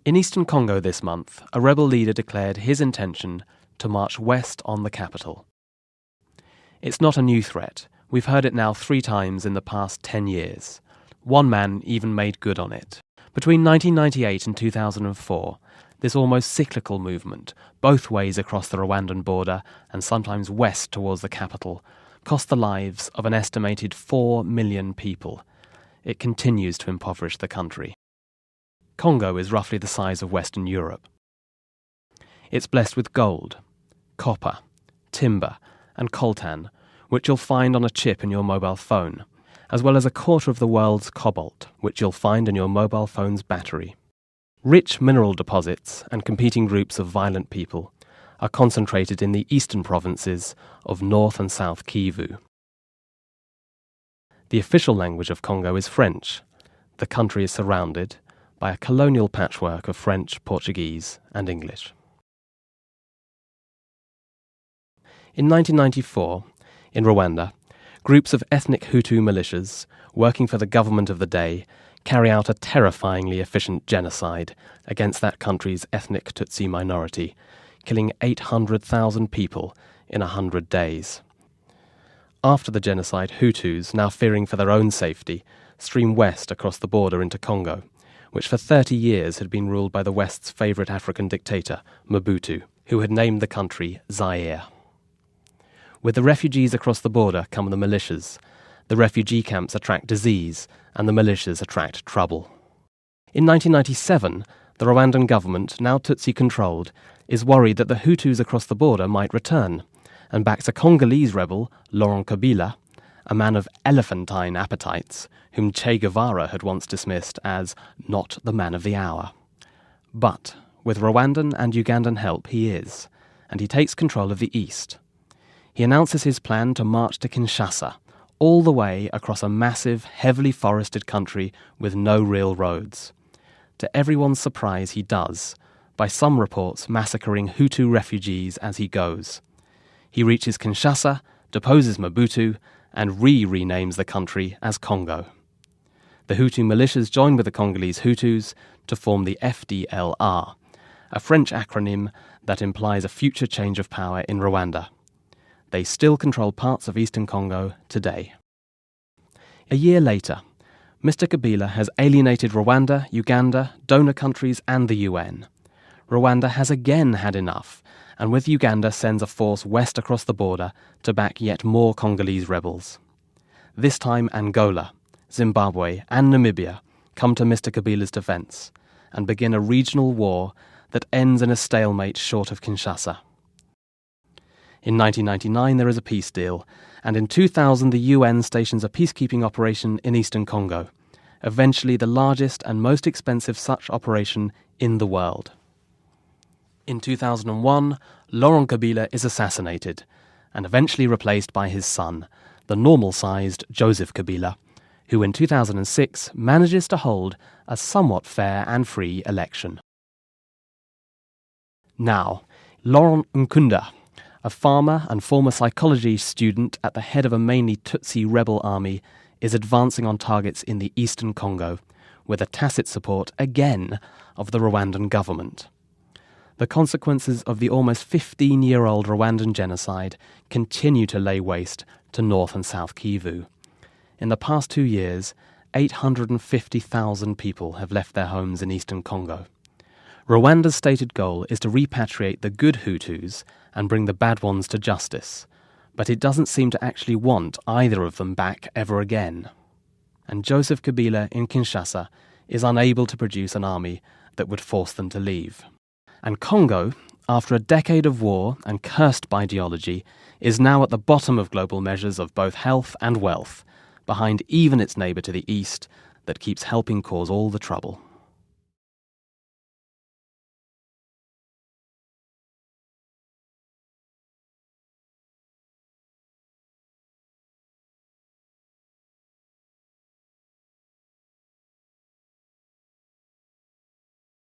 In eastern Congo this month, a rebel leader declared his intention to march west on the capital. It's not a new threat. We've heard it now 3 times in the past 10 years. One man even made good on it. Between 1998 and 2004, this almost cyclical movement, both ways across the Rwandan border and sometimes west towards the capital, cost the lives of an estimated 4 million people. It continues to impoverish the country. Congo is roughly the size of Western Europe. It's blessed with gold, copper, timber, and coltan, which you'll find on a chip in your mobile phone, as well as a quarter of the world's cobalt, which you'll find in your mobile phone's battery. Rich mineral deposits and competing groups of violent people are concentrated in the eastern provinces of North and South Kivu. The official language of Congo is French. The country is surrounded by a colonial patchwork of French, Portuguese, and English. In 1994, in Rwanda, groups of ethnic Hutu militias, working for the government of the day, carry out a terrifyingly efficient genocide against that country's ethnic Tutsi minority, killing 800,000 people in 100 days. After the genocide, Hutus, now fearing for their own safety, stream west across the border into Congo, which for 30 years had been ruled by the West's favourite African dictator, Mobutu, who had named the country Zaire. With the refugees across the border come the militias. The refugee camps attract disease, and the militias attract trouble. In 1997, the Rwandan government, now Tutsi-controlled, is worried that the Hutus across the border might return, and backs a Congolese rebel, Laurent Kabila, a man of elephantine appetites, whom Che Guevara had once dismissed as not the man of the hour. But with Rwandan and Ugandan help he is, and he takes control of the east. He announces his plan to march to Kinshasa, all the way across a massive, heavily forested country with no real roads. To everyone's surprise, he does, by some reports massacring Hutu refugees as he goes. He reaches Kinshasa, deposes Mobutu, and renames the country as Congo. The Hutu militias join with the Congolese Hutus to form the FDLR, a French acronym that implies a future change of power in Rwanda. They still control parts of eastern Congo today. A year later, Mr. Kabila has alienated Rwanda, Uganda, donor countries and the UN. Rwanda has again had enough, and with Uganda sends a force west across the border to back yet more Congolese rebels. This time Angola, Zimbabwe and Namibia come to Mr. Kabila's defence and begin a regional war that ends in a stalemate short of Kinshasa. In 1999 there is a peace deal, and in 2000 the UN stations a peacekeeping operation in eastern Congo, eventually the largest and most expensive such operation in the world. In 2001, Laurent Kabila is assassinated, and eventually replaced by his son, the normal-sized Joseph Kabila, who in 2006 manages to hold a somewhat fair and free election. Now, Laurent Nkunda, a farmer and former psychology student at the head of a mainly Tutsi rebel army, is advancing on targets in the eastern Congo, with a tacit support, again, of the Rwandan government. The consequences of the almost 15-year-old Rwandan genocide continue to lay waste to North and South Kivu. In the past 2 years, 850,000 people have left their homes in eastern Congo. Rwanda's stated goal is to repatriate the good Hutus and bring the bad ones to justice, but it doesn't seem to actually want either of them back ever again. And Joseph Kabila in Kinshasa is unable to produce an army that would force them to leave. And Congo, after a decade of war and cursed by ideology, is now at the bottom of global measures of both health and wealth, behind even its neighbour to the east that keeps helping cause all the trouble.